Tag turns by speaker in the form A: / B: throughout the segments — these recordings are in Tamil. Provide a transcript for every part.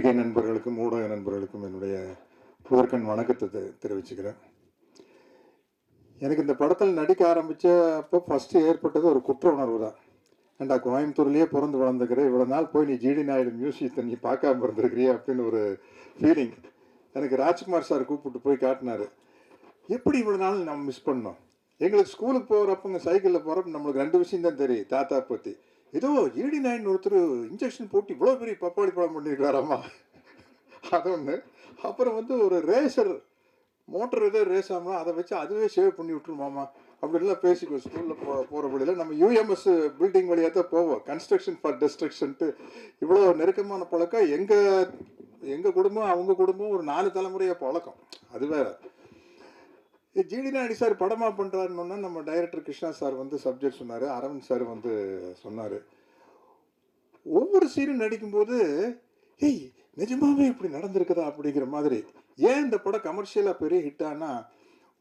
A: பத்திரிகை நண்பர்களுக்கும் ஊடக நண்பர்களுக்கும் என்னுடைய புதற்கண் வணக்கத்தை தெரிவிச்சுக்கிறேன். எனக்கு இந்த படத்தில் நடிக்க ஆரம்பித்தப்போ ஃபஸ்ட்டு ஏற்பட்டது ஒரு குற்ற உணர்வு தான். ஏண்டா கோயம்புத்தூர்லேயே பிறந்து வளர்ந்துக்கிற இவ்வளோ நாள் போய் நீ ஜிடி நாயுடு மியூசியத்தை நீ பார்க்காம இருந்திருக்கிறியா அப்படின்னு ஒரு ஃபீலிங். எனக்கு ராஜ்குமார் சார் கூப்பிட்டு போய் காட்டினார். எப்படி இவ்வளோ நாள் நம்ம மிஸ் பண்ணோம். எங்களுக்கு ஸ்கூலுக்கு போகிறப்பங்க சைக்கிளில் போகிறப்ப நம்மளுக்கு 2 விஷயம் தான் தெரியும் தாத்தா பற்றி. ஏதோ ஜிடி நாயுடு ஒருத்தர் இன்ஜெக்ஷன் போட்டு இவ்வளோ பெரிய பப்பாளி பழம் பண்ணியிருக்காராம்மா, அது ஒன்று. அப்புறம் வந்து ஒரு ரேசர் மோட்டர் ஏதோ ரேஸ் ஆகணும், அதை வச்சு அதுவே சேவ் பண்ணி விட்டுருமாமா அப்படின்லாம் பேசிக்குவோம். ஸ்கூலில் போகிற வழியில் நம்ம யூஎம்எஸ் பில்டிங் வழியாக தான் போவோம். கன்ஸ்ட்ரக்ஷன் ஃபார் டெஸ்ட்ரக்ஷன்ட்டு இவ்வளோ நெருக்கமான பழக்கம். எங்கள் குடும்பம் அவங்க குடும்பம் ஒரு 4 தலைமுறையாக பழக்கம். அது வேற. ஜிடி நாயுடு சார் படமாக பண்ணுறாருன்னா நம்ம டைரக்டர் கிருஷ்ணா சார் வந்து சப்ஜெக்ட் சொன்னார், அரவிந்த் சார் வந்து சொன்னார். ஒவ்வொரு சீனும் நடிக்கும்போது ஏய் நிஜமாவே இப்படி நடந்திருக்குதா அப்படிங்கிற மாதிரி. ஏன் இந்த படம் கமர்ஷியலாக பெரிய ஹிட்டானா,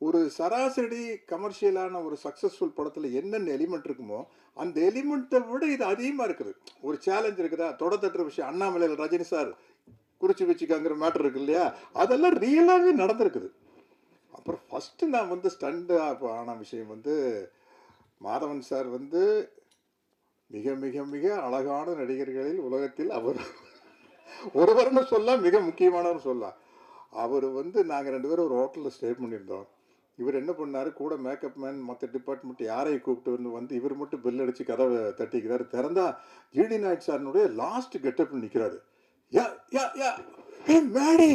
A: ஒரு சராசரி கமர்ஷியலான ஒரு சக்ஸஸ்ஃபுல் படத்தில் என்னென்ன எலிமெண்ட் இருக்குமோ அந்த எலிமெண்ட்டை விட இது அதிகமாக இருக்குது. ஒரு சேலஞ்ச் இருக்குதா, தொடத்தட்டுற விஷயம், அண்ணாமலையில் ரஜினி சார் குறிச்சு வச்சுக்காங்கிற மேட்டர் இருக்கு இல்லையா, அதெல்லாம் ரியலாகவே நடந்திருக்குது. அப்புறம் ஃபஸ்ட்டு நான் வந்து ஸ்டண்டு ஆன விஷயம் வந்து மாதவன் சார் வந்து மிக மிக மிக அழகான நடிகர்களில் உலகத்தில் அவர் ஒருவர்னு சொல்ல, மிக முக்கியமானவர் சொல்லலாம். அவர் வந்து நாங்கள் 2 பேரும் ஒரு ஹோட்டலில் ஸ்டே பண்ணியிருந்தோம். இவர் என்ன பண்ணார், கூட மேக்கப் மேன் மற்ற டிபார்ட்மெண்ட் யாரையும் கூப்பிட்டு வந்து இவர் மட்டும் பெல் அடித்து கதவை தட்டிக்கிறாரு. திறந்தா ஜிடி நாயுடு சார்னுடைய லாஸ்ட் கெட்டப் நிற்கிறாரு. யா யா யா மேடி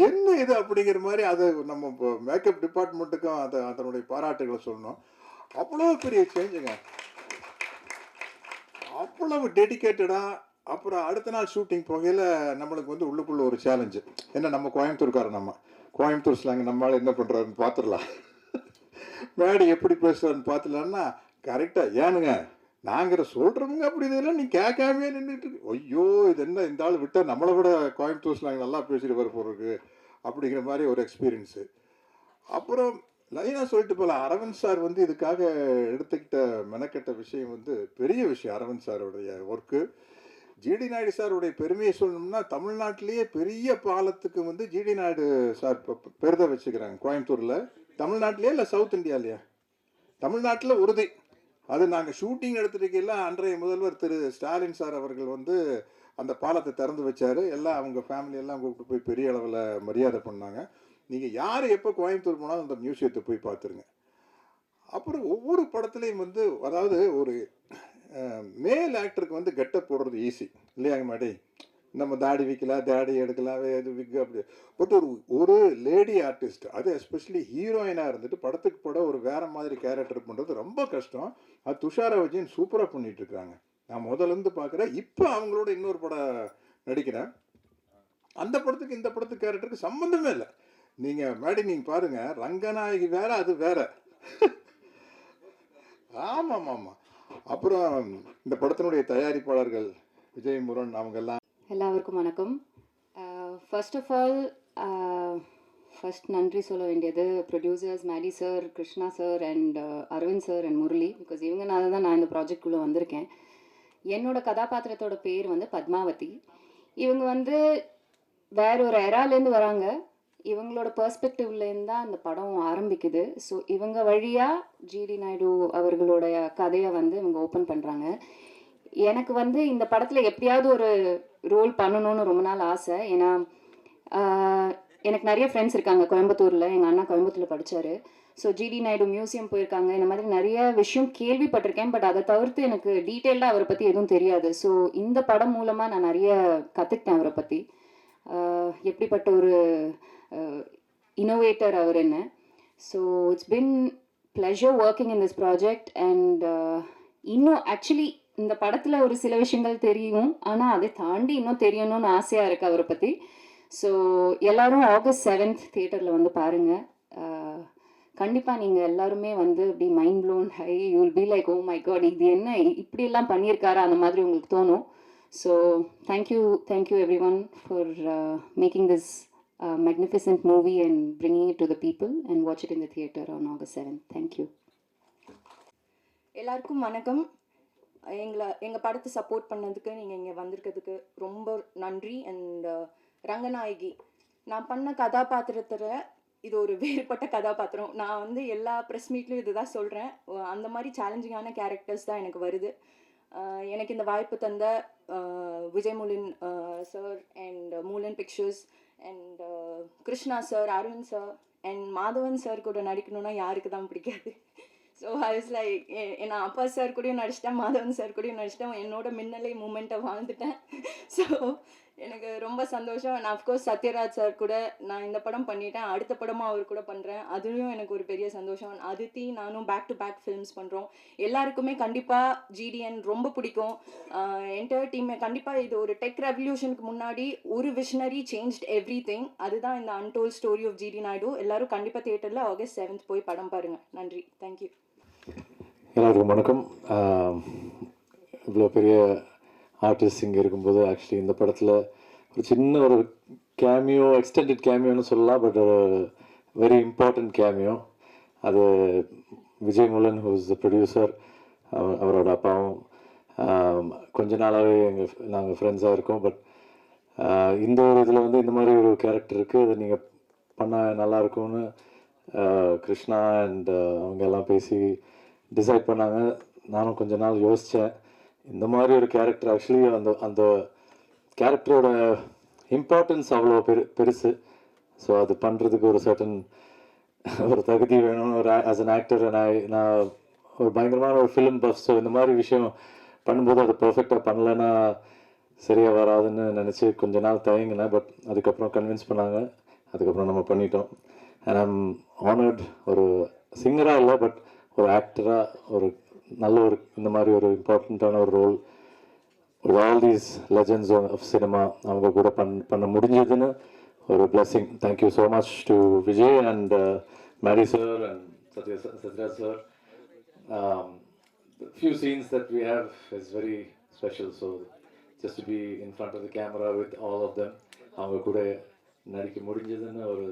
A: என்ன இது அப்படிங்கிற மாதிரி. அது நம்ம மேக்கப் டிபார்ட்மெண்ட்டுக்கும் அதனுடைய பாராட்டுகளை சொல்லணும். அவ்வளோ பெரிய சேஞ்சுங்க, அவ்வளவு டெடிக்கேட்டடாக. அப்புறம் அடுத்த நாள் ஷூட்டிங் போகையில் நம்மளுக்கு வந்து உள்ளுக்குள்ள ஒரு சேலஞ்சு. ஏன்னா நம்ம கோயம்புத்தூர்காரர், நம்ம கோயம்புத்தூர் ஸ்லாங் நம்மளால் என்ன பண்ணுறாருன்னு பார்த்துடலாம், மேடி எப்படி பேசுகிறாருன்னு பார்த்துடலான்னா கரெக்டாக ஏனுங்க நாங்கிற சொல்கிறவங்க அப்படி இதெல்லாம் நீ கேட்காமே நின்றுட்டு இருக்கு. ஐயோ இது என்ன இந்த ஆள் விட்டால் நம்மளை விட கோயம்புத்தூர் ஸ்லாங் நல்லா பேசிட்டு வர போகிறதுக்கு அப்படிங்கிற மாதிரி ஒரு எக்ஸ்பீரியன்ஸு. அப்புறம் லைனாக சொல்லிட்டு போல, அரவிந்த் சார் வந்து இதுக்காக எடுத்துக்கிட்ட மெனக்கெட்ட விஷயம் வந்து பெரிய விஷயம். அரவிந்த் சாருடைய ஒர்க்கு. ஜிடி நாயுடு சாருடைய பெருமையை சொல்லணும்னா தமிழ்நாட்டிலேயே பெரிய பாலத்துக்கு வந்து ஜிடி நாயுடு சார் பெருதை வச்சுக்கிறாங்க கோயம்புத்தூரில். தமிழ்நாட்டிலேயே இல்லை சவுத் இந்தியாவிலையா? தமிழ்நாட்டில் உறுதி. அது நாங்கள் ஷூட்டிங் எடுத்துருக்கையில் அன்றைய முதல்வர் திரு ஸ்டாலின் சார் அவர்கள் வந்து அந்த பாலத்தை திறந்து வச்சார். எல்லாம் அவங்க ஃபேமிலியெல்லாம் கூப்பிட்டு போய் பெரிய அளவில் மரியாதை பண்ணாங்க. நீங்கள் யார் எப்போ கோயம்புத்தூர் போனாலும் அந்த மியூசியத்தை போய் பார்த்துருங்க. அப்புறம் ஒவ்வொரு படத்துலையும் வந்து அதாவது ஒரு மேல் ஆக்டருக்கு வந்து கெட்டப் போடுறது ஈஸி இல்லையாங்க மாடி, நம்ம தாடி வைக்கலாம், தாடி எடுக்கலாம், இது விக்கு அப்படி. பட் ஒரு லேடி ஆர்டிஸ்ட், அது எஸ்பெஷலி ஹீரோயினாக இருந்துட்டு படத்துக்கு படம் ஒரு வேறு மாதிரி கேரக்டர் பண்ணுறது ரொம்ப கஷ்டம். அது துஷாரா விஜயன் சூப்பராக பண்ணிகிட்ருக்காங்க. நான் முதலேருந்து பார்க்குறேன். இப்போ அவங்களோட இன்னொரு படம் நடிக்கிறேன். அந்த படத்துக்கு இந்த படத்துக்கு கேரக்டருக்கு சம்மந்தமே இல்லை. நீங்கள் மேடி நீங்கள் பாருங்கள், ரங்கநாயகி வேற, அது வேற. ஆமாம் ஆமாம். அப்புறம் இந்த படத்தினுடைய தயாரிப்பாளர்கள் விஜய் முருகன் அவங்கெல்லாம்.
B: எல்லாருக்கும் வணக்கம். ஃபர்ஸ்ட் ஆஃப் ஆல் ஃபர்ஸ்ட் நன்றி சொல்ல வேண்டியது producers Maddy sir, Krishna sir and Aravind sir and Murali. Because இவங்கனால தான் நான் இந்த ப்ராஜெக்ட்குள்ளே வந்திருக்கேன். என்னோட கதாபாத்திரத்தோட பேர் வந்து பத்மாவதி. இவங்க வந்து வேற ஒரு எராலேருந்து வராங்க. இவங்களோட பெர்ஸ்பெக்டிவ்லேருந்து தான் அந்த படம் ஆரம்பிக்குது. ஸோ இவங்க வழியாக ஜிடி நாயுடு அவர்களுடைய கதையை வந்து இவங்க ஓப்பன் பண்ணுறாங்க. எனக்கு வந்து இந்த படத்தில் எப்படியாவது ஒரு ரோல் பண்ணணும்னு ரொம்ப நாள் ஆசை. ஏன்னா எனக்கு நிறைய ஃப்ரெண்ட்ஸ் இருக்காங்க கோயம்புத்தூரில். எங்கள் அண்ணா கோயம்புத்தூரில் படித்தார். ஸோ ஜிடி நாயுடு மியூசியம் போயிருக்காங்க. இந்த மாதிரி நிறைய விஷயம் கேள்விப்பட்டிருக்கேன். பட் அதை தவிர்த்து எனக்கு டீட்டெயிலாக அவரை பற்றி எதுவும் தெரியாது. ஸோ இந்த படம் மூலமாக நான் நிறைய கற்றுக்கிட்டேன் அவரை பற்றி. எப்படிப்பட்ட ஒரு இன்னோவேட்டர் அவர் என்ன. So it's been pleasure working in this project. And இன்னும் ஆக்சுவலி இந்த படத்தில் ஒரு சில விஷயங்கள் தெரியும், ஆனால் அதை தாண்டி இன்னும் தெரியணும்னு ஆசையாக இருக்குது அவரை பற்றி. ஸோ எல்லோரும் August 7th தியேட்டரில் வந்து பாருங்கள். கண்டிப்பாக நீங்கள் எல்லாருமே வந்து இப்படி மைண்ட் ப்ளோன் ஹை, you will be like oh my god இது என்ன இப்படியெல்லாம் பண்ணியிருக்காரா அந்த மாதிரி உங்களுக்கு தோணும். So thank you everyone for making this magnificent movie and bringing it to the people and watch it in the theater on August 7th. Thank you.
C: எல்லாருக்கும் வணக்கம். எங்கள் படத்தை சப்போர்ட் பண்ணதுக்கு, நீங்கள் இங்கே வந்திருக்கிறதுக்கு ரொம்ப நன்றி. அண்ட் ரங்கநாயகி, நான் பண்ண கதாபாத்திரத்தில் இது ஒரு வேறுபட்ட கதாபாத்திரம். நான் வந்து எல்லா ப்ரெஸ் மீட்லையும் இது தான் சொல்கிறேன். அந்த மாதிரி சேலஞ்சிங்கான கேரக்டர்ஸ் தான் எனக்கு வருது. எனக்கு இந்த வாய்ப்பு தந்த Vijay Moolan sir and Moolan pictures and Krishna sir, Aravind sir and Madhavan sir கூட நடிக்கணும்னா யாருக்கு தான் பிடிக்காது? ஸோ ஐ வாஸ் லைக், நான் அப்பா சார் கூடயும் நடிச்சிட்டேன், மாதவன் சார் கூடயும் நடிச்சிட்டேன், என்னோட மின்னலை மூமெண்ட்டை வாழ்ந்துட்டேன். ஸோ எனக்கு ரொம்ப சந்தோஷம். நான் அஃப்கோர்ஸ் சத்யராஜ் சார் கூட நான் இந்த படம் பண்ணிட்டேன், அடுத்த படமும் அவர் கூட பண்ணுறேன், அதுலேயும் எனக்கு ஒரு பெரிய சந்தோஷம். அதித்தி நானும் பேக் டு பேக் ஃபிலிம்ஸ் பண்ணுறோம். எல்லாருக்குமே கண்டிப்பாக ஜிடிஎன் ரொம்ப பிடிக்கும். என்டையர் டீமே கண்டிப்பாக இது ஒரு டெக் ரெவல்யூஷனுக்கு முன்னாடி ஒரு விஷனரி சேஞ்ச்ட் எவ்ரி திங். அதுதான் இந்த untold story of GD Naidu. எல்லாரும் கண்டிப்பாக தியேட்டரில் August 7th போய் படம் பாருங்கள். நன்றி, தேங்க்யூ.
D: எல்லாருக்கும் வணக்கம். இவ்வளோ பெரிய ஆர்டிஸ்ட் இங்கே இருக்கும்போது ஆக்சுவலி இந்த படத்தில் ஒரு சின்ன ஒரு கேமியோ, எக்ஸ்டெண்டட் கேமியோன்னு சொல்லலாம், பட் ஒரு வெரி இம்பார்ட்டண்ட் கேமியோ. அது விஜய் மூலன், ஹூஸ் த ப்ரொடியூசர், அவரோட அப்பாவும் கொஞ்ச நாளாகவே நாங்கள் ஃப்ரெண்ட்ஸாக இருக்கோம். பட் இந்த ஒரு இதில் வந்து இந்த மாதிரி ஒரு கேரக்டர் இருக்குது, அதை நீங்கள் பண்ணால் நல்லாயிருக்கும்னு கிருஷ்ணா அண்ட் அவங்க எல்லாம் பேசி டிசைட் பண்ணாங்க. நானும் கொஞ்ச நாள் யோசித்தேன். இந்த மாதிரி ஒரு கேரக்டர் ஆக்சுவலி அந்த கேரக்டரோட இம்பார்ட்டன்ஸ் அவ்வளோ பெருசு. ஸோ அது பண்ணுறதுக்கு ஒரு சர்டன் ஒரு தகுதி வேணும். ஒரு ஆஸ் அன் ஆக்டர் நான் ஒரு பயங்கரமான ஒரு ஃபிலிம் பஃப். ஸோ இந்த மாதிரி விஷயம் பண்ணும்போது அது பர்ஃபெக்டாக பண்ணலைன்னா சரியாக வராதுன்னு நினச்சி கொஞ்ச நாள் தயங்கினேன். பட் அதுக்கப்புறம் கன்வின்ஸ் பண்ணாங்க, அதுக்கப்புறம் நம்ம பண்ணிட்டோம். And I'm honoured. ஒரு சிங்கராக இல்லை, பட் ஒரு ஆக்டராக ஒரு நல்ல ஒரு இந்த மாதிரி ஒரு இம்பார்ட்டண்ட்டான ஒரு ரோல் ஒரு all these legends of cinema அவங்க கூட பண்ண முடிஞ்சதுன்னு ஒரு blessing. Thank you so much to Vijay and Mary sir and Sathyaraj sir. Few scenes that we have is very special, so just to be in front of the camera with all of them, அவங்க கூட நடிக்க முடிஞ்சதுன்னு ஒரு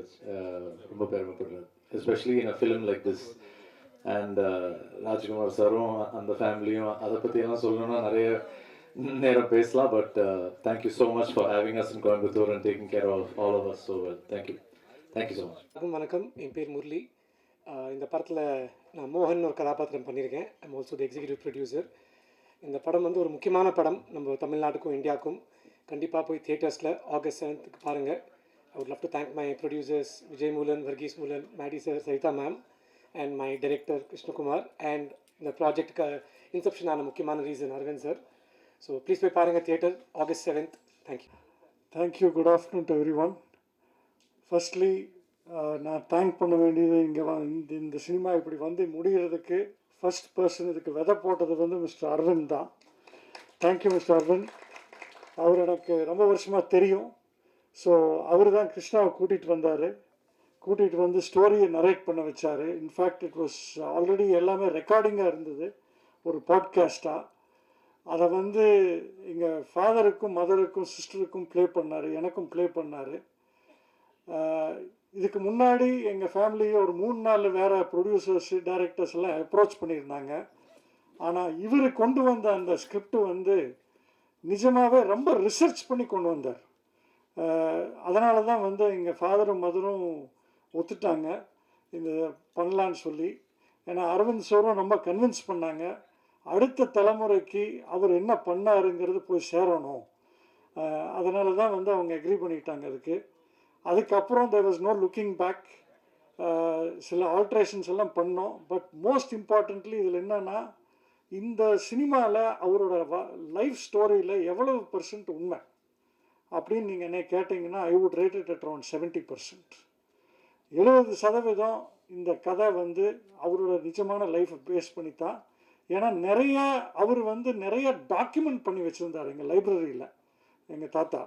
D: ரொம்ப பெருமைப்படுறேன், especially in a film like this. And Rajkumar சாரும் அந்த ஃபேமிலியும் அதை பற்றியெல்லாம் சொல்லணும்னா நிறைய நேரம் பேசலாம். But thank you so much for having us in Coimbatore and taking care of all of us so well. Thank you so much.
E: வணக்கம், என் பேர் முரளி. இந்த படத்தில் நான் மோகன் ஒரு கதாபாத்திரம் பண்ணியிருக்கேன். I'm also the executive producer. இந்த படம் வந்து ஒரு முக்கியமான படம் நம்ம தமிழ்நாட்டுக்கும் இந்தியாவுக்கும். கண்டிப்பாக போய் தியேட்டர்ஸில் August 7th பாருங்கள். I would love to thank my producers Vijay Moolan, Varghese Moolan, Maddie sir, Sarita ma'am, and my director Krishna Kumar, and the project inception ஆன முக்கியமான reason Aravind sir. So please போய் பாருங்கள் theatre August 7th. Thank you.
F: Thank you. Good afternoon to everyone. Firstly நான் தேங்க் பண்ண வேண்டியது இங்கே இந்த சினிமா இப்படி வந்து முடிகிறதுக்கு ஃபர்ஸ்ட் பர்சன் இதுக்கு விதை போட்டது வந்து மிஸ்டர் அரவிந்த் தான். Thank you mister Aravind. அவர் எனக்கு ரொம்ப வருஷமாக தெரியும். ஸோ அவர் தான் கிருஷ்ணாவை கூட்டிகிட்டு வந்து ஸ்டோரியை நரேட் பண்ண வச்சார். இன்ஃபேக்ட் இட் வாஸ் ஆல்ரெடி எல்லாமே ரெக்கார்டிங்காக இருந்தது, ஒரு பாட்காஸ்ட்டாக. அதை வந்து எங்கள் ஃபாதருக்கும் மதருக்கும் சிஸ்டருக்கும் ப்ளே பண்ணார், எனக்கும் ப்ளே பண்ணார். இதுக்கு முன்னாடி எங்கள் ஃபேமிலியை ஒரு 3-4 வேறு ப்ரொடியூசர்ஸு டைரக்டர்ஸ் எல்லாம் அப்ரோச் பண்ணியிருந்தாங்க. ஆனால் இவர் கொண்டு வந்த அந்த ஸ்கிரிப்ட் வந்து நிஜமாகவே ரொம்ப ரிசர்ச் பண்ணி கொண்டு வந்தார். அதனால தான் வந்து எங்கள் ஃபாதரும் மதரும் ஒத்துட்டாங்க இந்த பண்ணலான்னு சொல்லி. ஏன்னா அரவிந்த் சாரும் ரொம்ப கன்வின்ஸ் பண்ணாங்க, அடுத்த தலைமுறைக்கு அவர் என்ன பண்ணாருங்கிறது போய் சேரணும். அதனால தான் வந்து அவங்க எக்ரி பண்ணிட்டாங்க அதுக்கு. அதுக்கப்புறம் there was no looking back. சில ஆல்ட்ரேஷன்ஸ் எல்லாம் பண்ணோம். பட் மோஸ்ட் இம்பார்ட்டண்ட்லி இதில் என்னென்னா, இந்த சினிமாவில் அவரோட லைஃப் ஸ்டோரியில் எவ்வளவு % உண்மை அப்படின்னு நீங்கள் என்ன கேட்டிங்கன்னா, I would rate it at around 70%. 70% இந்த கதை வந்து அவரோட நிஜமான லைஃப்பை பேஸ் பண்ணி தான். ஏன்னா அவர் வந்து நிறைய டாக்குமெண்ட் பண்ணி வச்சுருந்தார் எங்கள் லைப்ரரியில், எங்கள் தாத்தா.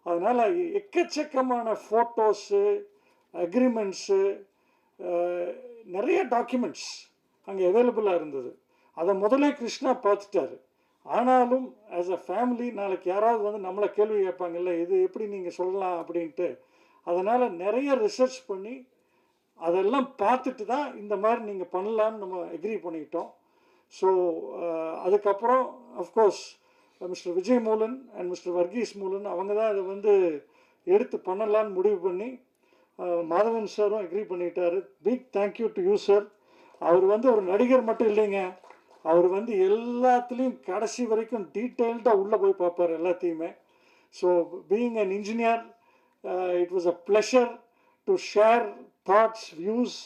F: அதனால் எக்கச்சக்கமான ஃபோட்டோஸு, அக்ரிமெண்ட்ஸு, நிறைய டாக்குமெண்ட்ஸ் அங்கே அவைலபிளாக இருந்தது. அதை முதலே கிருஷ்ணா பார்த்துட்டாரு. ஆனாலும் ஆஸ் அ ஃபேமிலி நாளைக்கு யாராவது வந்து நம்மளை கேள்வி கேட்பாங்கல்ல, இது எப்படி நீங்கள் சொல்லலாம் அப்படின்ட்டு. அதனால் நிறைய ரிசர்ச் பண்ணி அதெல்லாம் பார்த்துட்டு தான் இந்த மாதிரி நீங்கள் பண்ணலான்னு நம்ம எக்ரி பண்ணிக்கிட்டோம். ஸோ அதுக்கப்புறம் of course mister Vijay Moolan and mister Varghese Moolan அவங்க தான் அதை வந்து எடுத்து பண்ணலான்னு முடிவு பண்ணி மாதவன் சாரும் அக்ரி பண்ணிட்டாரு. Big thank you to you sir. அவர் வந்து ஒரு நடிகர் மட்டும் இல்லைங்க, அவர் வந்து எல்லாத்துலேயும் கடைசி வரைக்கும் டீட்டெயில்டாக உள்ளே போய் பார்ப்பார் எல்லாத்தையுமே. So being an engineer, it was a pleasure to share thoughts, views,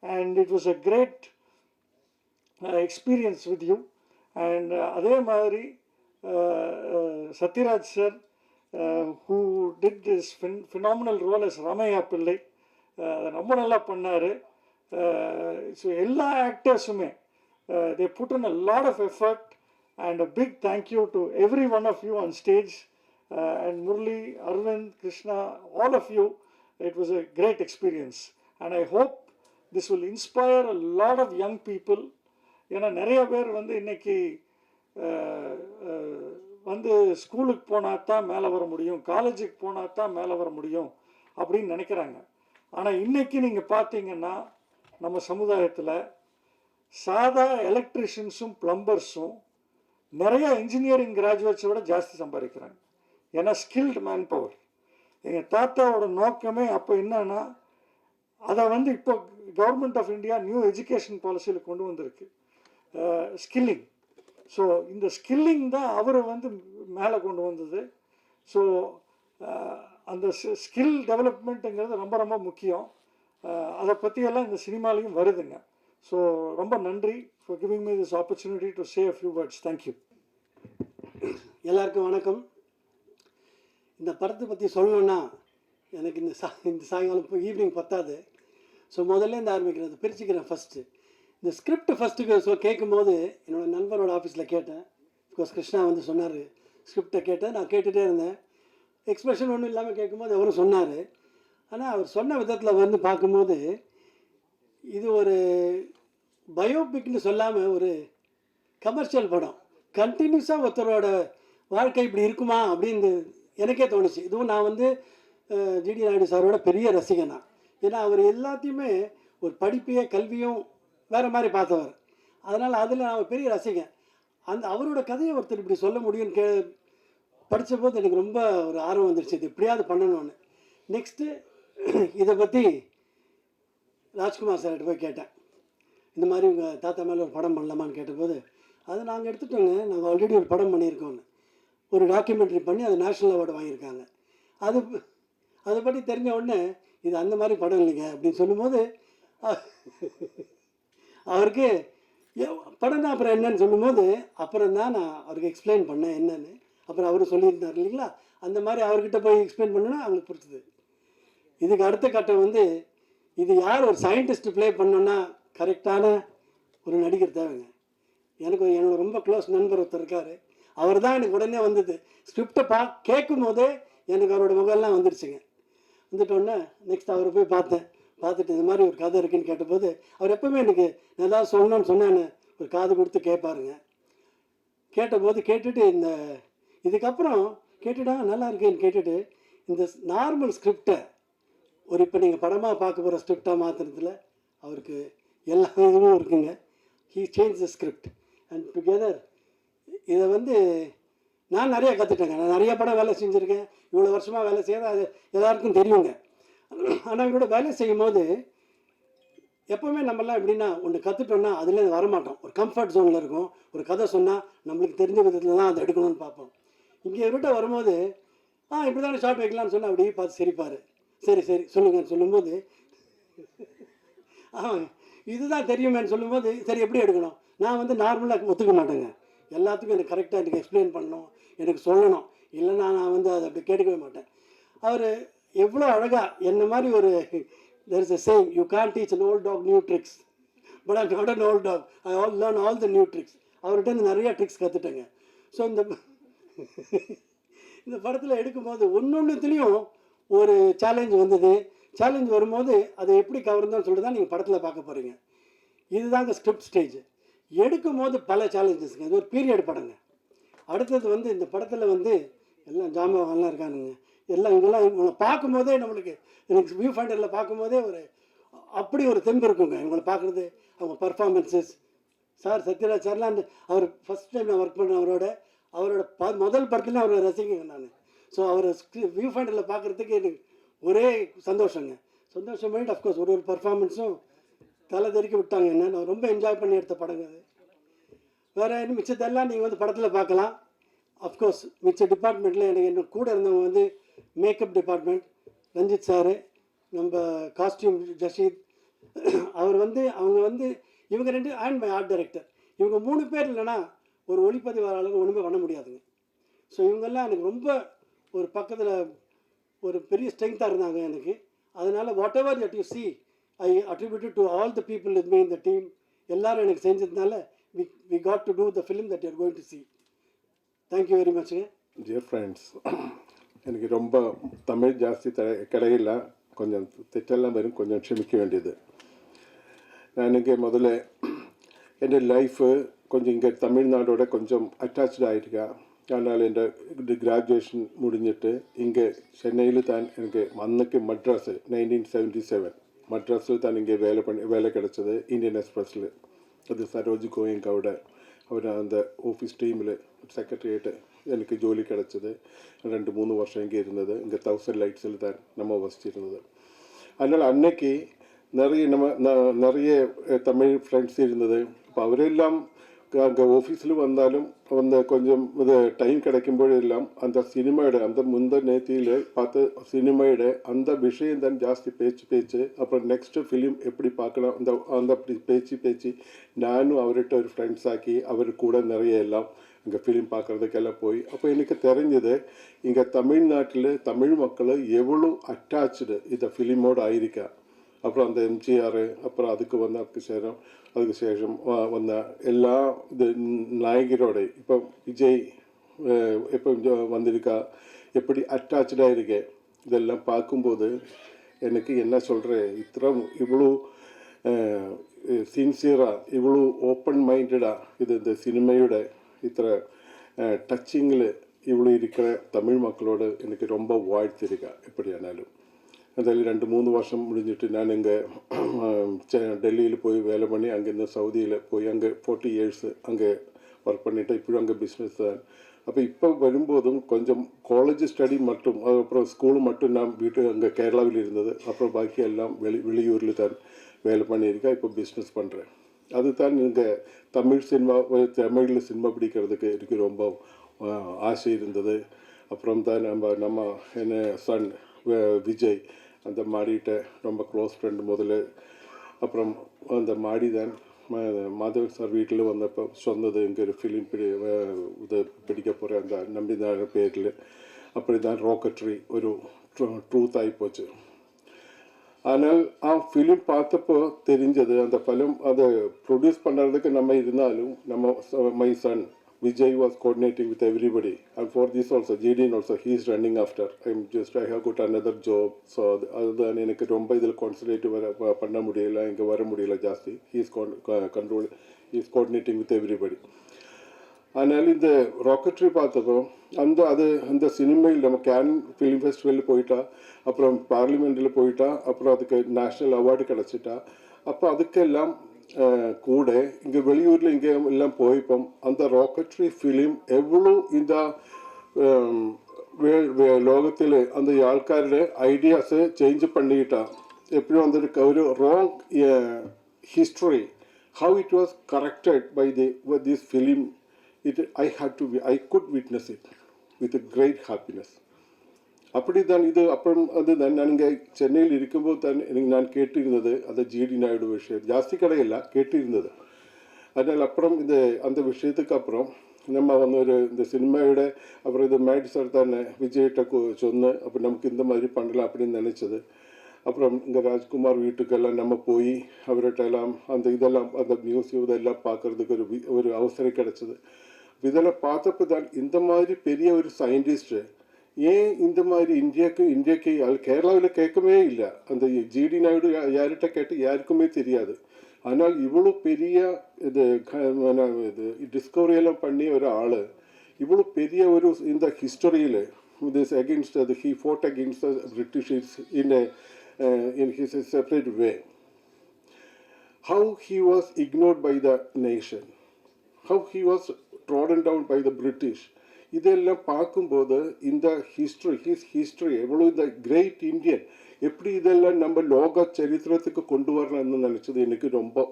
F: and it was a great experience with you. And அதே மாதிரி Sathyaraj sir, who did this phenomenal role as Ramaya Pillai, அதை ரொம்ப நல்லா பண்ணார். ஸோ எல்லா ஆக்டர்ஸுமே they put in a lot of effort, and a big thank you to every one of you on stage, and Murli, Arvind, Krishna, all of you. It was a great experience, and I hope this will inspire a lot of young people. ஏன்னா நிறைய பேர் வந்து இன்னைக்கு வந்து ஸ்கூலுக்கு போனால் தான் மேலே வர முடியும், காலேஜுக்கு போனால் தான் மேலே வர முடியும் அப்படின்னு நினைக்கிறாங்க. ஆனால் இன்றைக்கி நீங்கள் பார்த்தீங்கன்னா நம்ம சமுதாயத்தில் சாதா எலக்ட்ரிஷியன்ஸும் ப்ளம்பர்ஸும் நிறைய இன்ஜினியரிங் கிராஜுவேட்ஸை விட ஜாஸ்தி சம்பாதிக்கிறாங்க. ஏன்னா ஸ்கில்டு மேன் பவர். எங்கள் தாத்தாவோட நோக்கமே அப்போ என்னன்னா, அதை வந்து இப்போ government of India new education பாலிசியில் கொண்டு வந்திருக்கு, ஸ்கில்லிங். ஸோ இந்த ஸ்கில்லிங் தான் அவரை வந்து மேலே கொண்டு வந்தது. ஸோ அந்த ஸ்கில் டெவலப்மெண்ட்டுங்கிறது ரொம்ப ரொம்ப முக்கியம். அதை பற்றியெல்லாம் இந்த சினிமாலையும் வருதுங்க. ஸோ ரொம்ப நன்றி for giving me this opportunity to say a few words. Thank you.
G: எல்லாருக்கும் வணக்கம். இந்த படத்தை பற்றி சொல்லணுன்னா எனக்கு இந்த சாயங்காலம் இப்போ ஈவினிங் பத்தாது. ஸோ முதல்லேருந்து ஆரம்பிக்கிறேன், பிரிச்சுக்கிறேன். ஃபஸ்ட்டு இந்த ஸ்கிரிப்ட் ஃபஸ்ட்டுக்கு கேட்கும்போது என்னோடய நண்பரோட ஆஃபீஸில் கேட்டேன். பிகாஸ் கிருஷ்ணா வந்து சொன்னார் ஸ்கிரிப்டை கேட்டேன். நான் கேட்டுகிட்டே இருந்தேன். எக்ஸ்பிரஷன் ஒன்றும் இல்லாமல் கேட்கும்போது அவரும் சொன்னார். ஆனால் அவர் சொன்ன விதத்தில் வந்து பார்க்கும்போது இது ஒரு பயோபிக்னு சொல்லாமல் ஒரு கமர்ஷியல் படம். கண்டினியூஸாக ஒருத்தரோட வாழ்க்கை இப்படி இருக்குமா அப்படின்னு எனக்கே தோணுச்சு. இதுவும் நான் வந்து ஜிடி நாயுடு சாரோட பெரிய ரசிகனா. ஏன்னா அவர் எல்லாத்தையுமே ஒரு படிப்பையே கல்வியும் வேறு மாதிரி பார்த்தவர். அதனால் அதில் நான் பெரிய ரசிகன். அவரோட கதையை ஒருத்தர் இப்படி சொல்ல முடியும்னு படித்தபோது எனக்கு ரொம்ப ஒரு ஆர்வம் வந்துடுச்சு, இது எப்படியாவது பண்ணணும்னு. நெக்ஸ்ட்டு இதை பற்றி ராஜ்குமார் சார்கிட்ட போய் கேட்டேன், இந்த மாதிரி உங்கள் தாத்தா மேலே ஒரு படம் பண்ணலாமான்னு கேட்டபோது, அதை நாங்கள் எடுத்துட்டோங்க, நாங்கள் ஆல்ரெடி ஒரு படம் பண்ணியிருக்கோன்னு ஒரு டாக்குமெண்ட்ரி பண்ணி அது நேஷ்னல் அவார்டு வாங்கியிருக்காங்க. அதை பற்றி தெரிஞ்ச உடனே இது அந்த மாதிரி படம் இல்லைங்க அப்படின்னு சொல்லும்போது அவருக்கு படம்னா அப்புறம் என்னன்னு சொல்லும்போது அப்புறம் தான் நான் அவருக்கு எக்ஸ்பிளைன் பண்ணேன் என்னன்னு. அப்புறம் அவர் சொல்லியிருந்தார் இல்லைங்களா, அந்த மாதிரி அவர்கிட்ட போய் எக்ஸ்பிளைன் பண்ணோன்னா அவங்களுக்கு பிடிச்சது. இதுக்கு அடுத்த கட்டம் வந்து இது யார் ஒரு சயின்டிஸ்ட் ப்ளே பண்ணோன்னா கரெக்டான ஒரு நடிகர் தேவைங்க. எனக்கு என்னோட ரொம்ப க்ளோஸ் நண்பர் ஒருத்தர் இருக்கார், அவர் தான் எனக்கு உடனே வந்தது. ஸ்கிரிப்டை கேட்கும் போதே எனக்கு அவரோட முகம்லாம் வந்துடுச்சுங்க. வந்துட்டோன்னே நெக்ஸ்ட் அவரை போய் பார்த்துட்டு இந்த மாதிரி ஒரு கதை இருக்குன்னு கேட்டபோது அவர் எப்போவுமே எனக்கு ஏதாவது சொல்லணும்னு சொன்னான்னு ஒரு காது கொடுத்து கேட்பாருங்க. கேட்டபோது கேட்டுட்டு இதுக்கப்புறம் கேட்டுட்டா நல்லா இருக்கேன்னு கேட்டுட்டு இந்த நார்மல் ஸ்கிரிப்டை ஒரு இப்போ நீங்கள் படமாக பார்க்க போகிற ஸ்கிரிப்டாக மாற்றுறதுல அவருக்கு எல்லா இதுவும் இருக்குங்க. He change the script and together இதை வந்து நான் நிறையா கற்றுட்டேங்க. நான் நிறைய படம் வேலை செஞ்சுருக்கேன், இவ்வளோ வருஷமாக வேலை செய்ய அது எல்லாருக்கும் தெரியுங்க. ஆனால் இவரோட வேலை செய்யும் போது எப்போவுமே நம்மளாம் எப்படின்னா ஒன்று கற்றுட்டோன்னா அதுலேருந்து வரமாட்டோம், ஒரு கம்ஃபர்ட் ஜோனில் இருக்கும். ஒரு கதை சொன்னால் நம்மளுக்கு தெரிஞ்ச விதத்தில் தான் அதை எடுக்கணும்னு பார்ப்போம். இங்கே இவர்கிட்ட வரும்போது இப்படி தானே ஷார்ட் வைக்கலாம்னு சொன்னால் அப்படியே பார்த்து சிரிப்பார். சரி சொல்லுங்கன்னு சொல்லும்போது இதுதான் தெரியுமேன்னு சொல்லும்போது சரி எப்படி எடுக்கணும், நான் வந்து நார்மலாக ஒத்துக்க மாட்டேங்க. எல்லாத்துக்கும் எனக்கு கரெக்டாக எனக்கு எக்ஸ்பிளைன் பண்ணணும், எனக்கு சொல்லணும், இல்லைன்னா நான் வந்து அதை அப்படி கேட்டுக்கவே மாட்டேன். அவர் எவ்வளோ அழகாக என்ன மாதிரி ஒரு there is a saying, you can't teach an old dog new tricks, but I'm not an old dog, I learn all the new tricks. அவர்கிட்ட இந்த நிறையா ட்ரிக்ஸ் கற்றுட்டேங்க. ஸோ இந்த படத்தில் எடுக்கும்போது ஒன்றுத்துலேயும் ஒரு சேலஞ்ச் வந்தது. சேலஞ்ச் வரும்போது அதை எப்படி கவர்ந்தோன்னு சொல்லிட்டு தான் நீங்கள் படத்தில் பார்க்க போகிறீங்க. இதுதாங்க ஸ்கிரிப்ட் ஸ்டேஜ். எடுக்கும் போது பல சேலஞ்சஸ்ங்க. இது ஒரு பீரியட் படங்க. அடுத்தது வந்து இந்த படத்தில் வந்து எல்லாம் ஜாமான்லாம் இருக்கானுங்க, எல்லாம் இவங்களை பார்க்கும்போதே நம்மளுக்கு எனக்கு வியூ ஃபைண்டரில் பார்க்கும்போதே அப்படி ஒரு தெம்பு இருக்குங்க இவங்களை பார்க்குறது. அவங்க பர்ஃபார்மன்ஸஸ் சார் சத்யராஜ் சார்லாம் அந்த அவர் ஃபஸ்ட் டைம் நான் ஒர்க் பண்ணேன் அவரோட முதல் படத்துலேயும் அவரை ரசிகங்க நான். ஸோ அவரை வியூ ஃபைண்டரில் பார்க்குறதுக்கு எனக்கு ஒரே சந்தோஷங்க. சந்தோஷம் பண்ணிட்டு அஃப்கோர்ஸ் ஒரு பர்ஃபார்மன்ஸும் தலை தெறிக்க விட்டாங்க என்ன. நான் ரொம்ப என்ஜாய் பண்ணி எடுத்த படங்க அது. வேறு என்ன மிச்சத்தெல்லாம் நீங்கள் வந்து படத்தில் பார்க்கலாம். அஃப்கோர்ஸ் மிச்ச டிபார்ட்மெண்ட்டில் என்ன கூட இருந்தவங்க வந்து மேக்கப் டிபார்ட்மெண்ட் ரஞ்சித் சாரு, நம்ம காஸ்டியூம் ஜஷீத், அவங்க வந்து இவங்க 2 அண்ட் மை ஆர்ட் டைரக்டர், இவங்க 3 பேர் இல்லைன்னா ஒரு ஒளிப்பதிவாளர் ஒன்றுமே பண்ண முடியாதுங்க. ஸோ இவங்கெல்லாம் எனக்கு ரொம்ப ஒரு பக்கத்தில் ஒரு பெரிய ஸ்ட்ரென்த்தாக இருந்தாங்க எனக்கு. அதனால் whatever that you see I attributed to all the people with me in the team. எல்லோரும் எனக்கு செஞ்சதுனால we got to do the film that you are going to see. Thank you very மச்ங்க.
H: டியர் ஃப்ரெண்ட்ஸ், எனக்கு ரொம்ப தமிழ் ஜாஸ்தி கிடையில, கொஞ்சம் தெற்றெல்லாம் வரும், கொஞ்சம் ക്ഷമിக்க வேண்டியது. நான் இங்கே முதல்ல എൻ്റെ ലൈഫ് கொஞ்சம் இங்கே தமிழ்நாடோட கொஞ்சம் அட்டாച്ച്ഡ് ஆகிருக்கேன். ஆனால் എൻ്റെ கிராஜுவேஷன் முடிஞ்சிட்டு இங்கே சென்னையில் தான் எனக்கு அன்னைக்கு மட்ராஸ் 1977 மட்ராஸில் தான் இங்கே வேலை கிடச்சது இந்தியன் எக்ஸ்பிரஸில். அது சரோஜ் கோயங்கோட அவர் அந்த ஆஃபீஸ் டீமில் செக்ரட்டரியேட்டு எனக்கு ஜோலி கிடச்சிது. 2-3 வருஷம் இங்கே இருந்தது. இங்கே 1000 லைட்ஸில் தான் நம்ம வசிச்சிருந்தது. அதனால் அன்னைக்கு நிறைய தமிழ் ஃப்ரெண்ட்ஸ் இருந்தது. இப்போ அவரெல்லாம் அங்கே ஆஃபீஸில் வந்தாலும் கொஞ்சம் இது டைம் கிடைக்கும்போதெல்லாம் அந்த சினிமாயோட அந்த நேத்தியில் பார்த்த சினிமாயோட அந்த விஷயம் தான் ஜாஸ்தி பேச்சு. அப்புறம் நெக்ஸ்ட்டு ஃபிலிம் எப்படி பார்க்கலாம் அந்த அப்படி பேச்சு நானும் அவர்கிட்ட ஒரு ஃப்ரெண்ட்ஸ் ஆக்கி அவர் கூட நிறைய எல்லாம் இங்கே ஃபிலிம் பார்க்குறதுக்கெல்லாம் போய் அப்போ எனக்கு தெரிஞ்சது இங்கே தமிழ்நாட்டில் தமிழ் மக்கள் எவ்வளோ அட்டாச்சு இந்த ஃபிலிமோடு ஆயிருக்கா. அப்புறம் அந்த எம்ஜிஆர், அப்புறம் அதுக்கு சேஷம் வந்த எல்லா இது நாயகரோட இப்போ விஜய் இப்போ வந்திருக்கா, எப்படி அட்டாச்சாக இருக்கு. இதெல்லாம் பார்க்கும்போது எனக்கு என்ன சொல்கிறேன், இவ்வளோ சின்சியராக இவ்வளோ ஓப்பன் மைண்டடாக இந்த சினிமையோட டச்சிங்கில் இவ்வளோ இருக்கிற தமிழ் மக்களோடு எனக்கு ரொம்ப வாழ்த்திருக்கா. எப்படியானாலும் அதில் 2-3 வருஷம் முடிஞ்சிட்டு நான் இங்கே டெல்லியில் போய் வேலை பண்ணி அங்கேருந்து சவுதியில் போய் அங்கே 40 years அங்கே ஒர்க் பண்ணிவிட்டு இப்போயும் அங்கே பிஸ்னஸ் தான். அப்போ இப்போ வரும்போதும் கொஞ்சம் காலேஜ் ஸ்டடி மட்டும், அப்புறம் ஸ்கூல் மட்டும் நான் அங்கே கேரளாவில் இருந்தது. அப்புறம் பாக்கி எல்லாம் வெளியூரில் தான் வேலை பண்ணியிருக்கேன். இப்போ பிஸ்னஸ் பண்ணுறேன். அதுதான் இங்கே தமிழில் சினிமா பிடிக்கிறதுக்கு எனக்கு ரொம்ப ஆசை இருந்தது. அப்புறம் தான் நம்ம என்ன சன் விஜய் அந்த மாடிகிட்ட ரொம்ப க்ளோஸ் ஃப்ரெண்டு முதல்ல. அப்புறம் அந்த மாடி தான் மாதவன் சார் வீட்டில் வந்தப்போ சொன்னது இங்கே ஒரு ஃபிலிம் இது பிடிக்க போகிற அந்த நம்பினார் பேரில். அப்படி தான் ராக்கெட்ரி ஒரு ட்ரூத் ஆகிப்போச்சு. ஆனால் ஃபிலிம் பார்த்தப்போ தெரிஞ்சது அந்த படம் அதை ப்ரொடியூஸ் பண்ணுறதுக்கு நம்ம இருந்தாலும் my son Vijay was coordinating with everybody, and for this also JDN also he is running after. I have got another job, so அதுதான் எனக்கு ரொம்ப இதில் கான்சன்ட்ரேட் பண்ண முடியல, இங்கே வர முடியல ஜாஸ்தி. he is coordinating with everybody. ஆனால் இந்த ராக்கெட்ரி பார்த்தப்போ அந்த சினிமையில் நம்ம கேன் ஃபிலிம் ஃபெஸ்டிவலில் போயிட்டா, அப்புறம் பார்லிமெண்ட்டில் போயிட்டா, அப்புறம் அதுக்கு நேஷ்னல் அவார்டு கிடச்சிட்டா. அப்போ அதுக்கெல்லாம் கூட இங்கே வெளியூரில் இங்கே எல்லாம் போய்ப்போம் அந்த ராக்கெட்ரி ஃபிலிம் எவ்வளோ இந்த ലോകത്തിൽ அந்த ആൾക്കാരുടെ ഐഡിയാസ് ചേഞ്ച് பண்ணிட்டா. എപ്പോഴും അതൊരു ഒരു wrong history how it was corrected by this film. I could witness it with a great happiness. அப்படி தான் இது. அப்புறம் அதுதான் நான் இங்கே சென்னையில் இருக்கும்போது தான் எனக்கு நான் கேட்டிருந்தது அந்த ஜிடி நாயுடு விஷயம் ஜாஸ்தி கடையில்ல கேட்டிருந்தது. அதனால் அப்புறம் அந்த விஷயத்துக்கு அப்புறம் நம்ம இந்த சினிமாயோட அப்புறம் இது மேடி சார் தானே விஜய்கிட்ட சொன்ன அப்போ நமக்கு இந்த மாதிரி பண்ணலாம் அப்படின்னு நினச்சது. அப்புறம் இங்கே ராஜ்குமார் வீட்டுக்கெல்லாம் நம்ம போய் அவர்கிட்ட எல்லாம் இதெல்லாம் அந்த மியூசியம் இதெல்லாம் பார்க்குறதுக்கு ஒரு அவசரம் கிடச்சிது. இதெல்லாம் பார்த்தப்போ தான் இந்த மாதிரி பெரிய ஒரு சயின்டிஸ்ட்டு ஏன் இந்த மாதிரி இந்தியாவுக்கு கேரளாவில் கேட்கவே இல்லை. அந்த ஜிடி நாயுடு யார்கிட்ட கேட்டு யாருக்குமே தெரியாது. ஆனால் இவ்வளோ பெரிய இது டிஸ்கவரியெல்லாம் பண்ணி ஒரு ஆள் இவ்வளோ பெரிய ஒரு இந்த ஹிஸ்டரியில் this against he fought against the British in his separate way. how he was ignored by the nation, how he was trodden down by the British. இதெல்லாம் பார்க்கும்போது இந்த ஹிஸ்ட்ரி எவ்வளோ இந்த கிரேட் இந்தியன் எப்படி இதெல்லாம் நம்ம லோக சரித்திரத்துக்கு கொண்டு வரலாம்னு நினச்சது எனக்கு ரொம்ப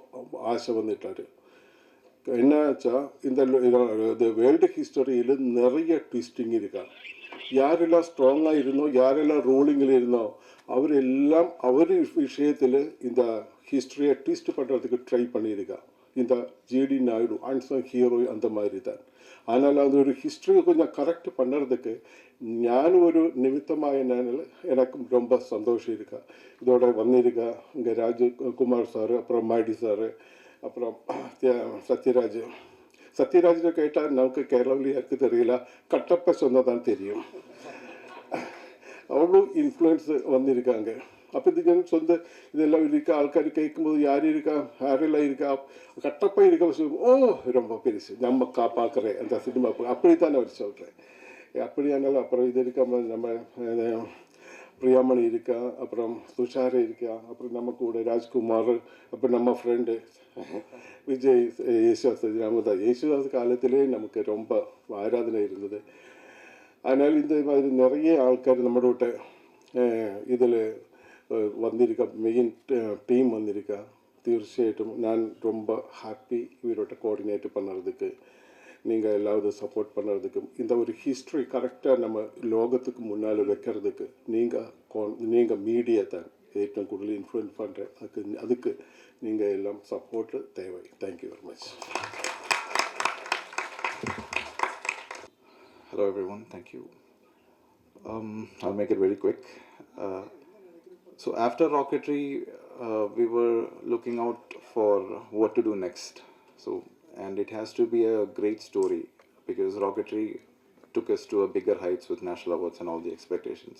H: ஆசை வந்துட்டாரு. என்னாச்சா இந்த வேர்ல்டு ஹிஸ்டரியில் நிறைய ட்விஸ்டிங் இருக்கா. யாரெல்லாம் ஸ்ட்ராங்காக இருந்தோ யாரெல்லாம் ரூலிங்கில் இருந்தோ அவரெல்லாம் அவர் விஷயத்தில் இந்த ஹிஸ்டரியை ட்விஸ்ட் பண்ணுறதுக்கு ட்ரை பண்ணியிருக்கா. இந்த ஜிடி நாயுடு அன்சங் ஹீரோ அந்த மாதிரி தான். ஆனால் அது ஒரு ஹிஸ்டரியை கொஞ்சம் கரெக்ட் பண்ணுறதுக்கு ஞான ஒரு நிமித்தமாக என்னால் எனக்கு ரொம்ப சந்தோஷம் இருக்கா. இதோட வந்திருக்கா இங்கே ராஜகுமார் சார், அப்புறம் மாடி சார், அப்புறம் சத்யராஜை கேட்டால் நமக்கு கேரளாவில் யாருக்கு தெரியல, கட்டப்ப சொன்னதான் தெரியும். அவ்வளோ இன்ஃப்ளூயன்ஸ் வந்திருக்காங்க. அப்போ இது சொந்த இதெல்லாம் இருக்கா. ஆள்கார் கேட்கும்போது யாரெல்லாம் இருக்கா, கட்டப்பா இருக்க, ஓ ரொம்ப பெருசு நம்ம பார்க்குறேன் அந்த சினிமா, அப்படித்தான் அவர் சொல்கிறேன். அப்படியானாலும் அப்புறம் இது இருக்காம நம்ம பிரியாமணி இருக்கா, அப்புறம் துஷார் இருக்கா, அப்புறம் நம்ம கூட ராஜ்குமார், அப்புறம் நம்ம ஃப்ரெண்டு விஜய், யேசுதாஸ். யேசுதாஸ் காலத்திலே நமக்கு ரொம்ப ஆராதனை இருந்தது. அதனால் இந்த மாதிரி நிறைய ஆൾക്കാർ நம்மளோட இதில் வந்திருக்கா, மெயின் டீம் வந்திருக்கா. തീർച്ചയായിട്ടും நான் ரொம்ப ஹாப்பி இவரோட கோஆர்டினேட் பண்ணுறதுக்கு, நீங்கள் எல்லாவது சப்போர்ட் பண்ணுறதுக்கும், இந்த ஒரு ஹிஸ்ட்ரி கரெக்டாக நம்ம லோகத்துக்கு முன்னால் வைக்கிறதுக்கு நீங்கள் மீடியா தான் ഏറ്റവും കൂടുതൽ இன்ஃப்ளூயன்ஸ் பண்ணுறேன். அதுக்கு நீங்கள் எல்லாம் சப்போர்ட்டு தேவை. Thank you very much.
I: Hello everyone, thank you. I'll make it very quick. So after Rocketry, we were looking out for what to do next. And it has to be a great story because Rocketry took us to a bigger heights with national awards and all the expectations.